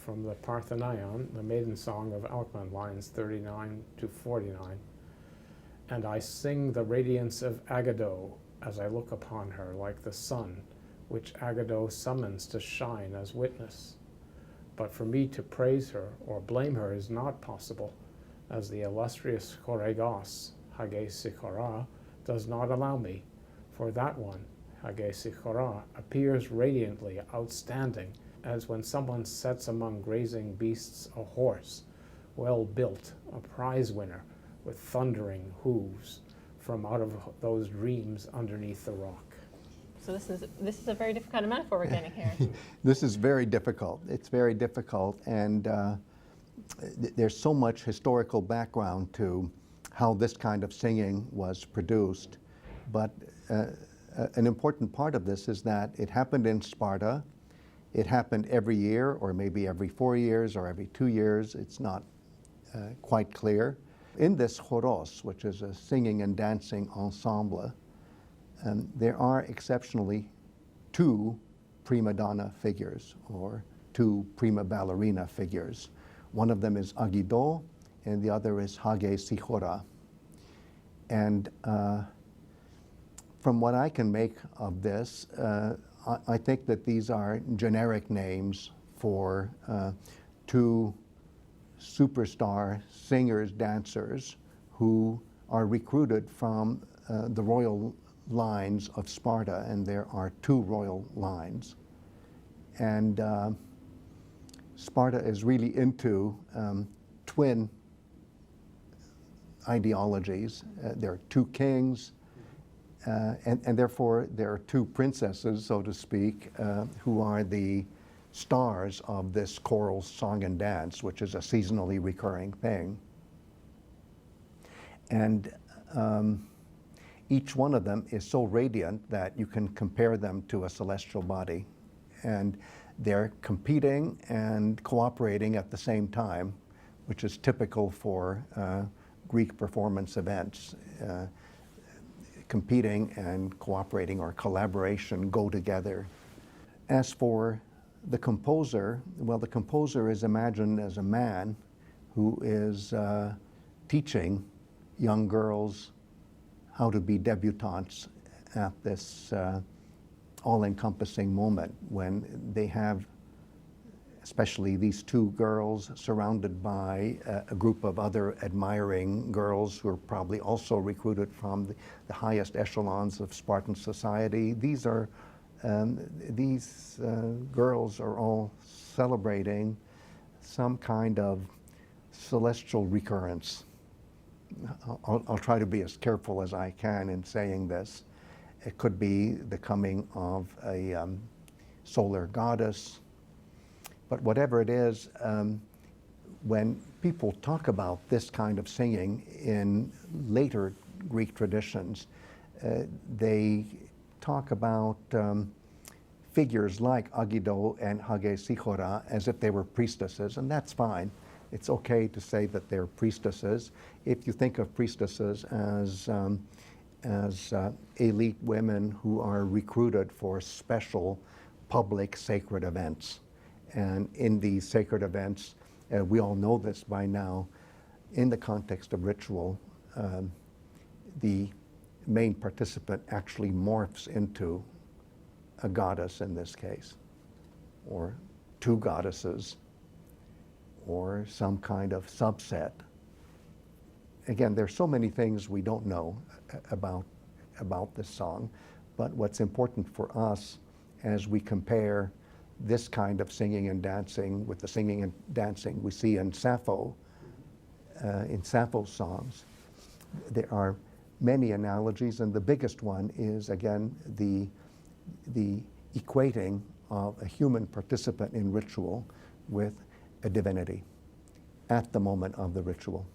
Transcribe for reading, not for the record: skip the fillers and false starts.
from the Partheneion, the Maiden Song of Alcman, lines 39 to 49. And I sing the radiance of Agido as I look upon her like the sun, which Agido summons to shine as witness. But for me to praise her or blame her is not possible, as the illustrious Gregory Hagesikhora does not allow me, for that one, Hagesikhora, appears radiantly outstanding, as when someone sets among grazing beasts a horse, well built, a prize winner, with thundering hooves, from out of those dreams underneath the rock. So this is a very different kind of metaphor we're getting here. This is very difficult. It's very difficult, and there's so much historical background to how this kind of singing was produced. But an important part of this is that it happened in Sparta. It happened every year, or maybe every 4 years, or every 2 years. It's not quite clear. In this khoros, which is a singing and dancing ensemble, there are exceptionally 2 prima donna figures, or 2 prima ballerina figures. One of them is Agido, and the other is Hagesikhora. And from what I can make of this, I think that these are generic names for 2 superstar singers, dancers, who are recruited from the royal lines of Sparta, and there are 2 royal lines. And Sparta is really into twin ideologies. There are 2 kings, and therefore there are 2 princesses, so to speak, who are the stars of this choral song and dance, which is a seasonally recurring thing. And each one of them is so radiant that you can compare them to a celestial body. And they're competing and cooperating at the same time, which is typical for Greek performance events. Competing and cooperating, or collaboration, go together. As for the composer, well, the composer is imagined as a man who is teaching young girls how to be debutantes at this all-encompassing moment when they have, especially these 2 girls, surrounded by a group of other admiring girls who are probably also recruited from the highest echelons of Spartan society. These girls are all celebrating some kind of celestial recurrence. I'll try to be as careful as I can in saying this. It could be the coming of a solar goddess. But whatever it is, when people talk about this kind of singing in later Greek traditions, they talk about figures like Agido and Hagesikhora as if they were priestesses, and that's fine. It's okay to say that they're priestesses. If you think of priestesses as elite women who are recruited for special public sacred events. And in these sacred events, we all know this by now, in the context of ritual, the main participant actually morphs into a goddess in this case, or 2 goddesses, or some kind of subset. Again, there's so many things we don't know about this song, but what's important for us as we compare this kind of singing and dancing with the singing and dancing we see in Sappho, in Sappho's songs, there are many analogies, and the biggest one is, again, the equating of a human participant in ritual with a divinity at the moment of the ritual.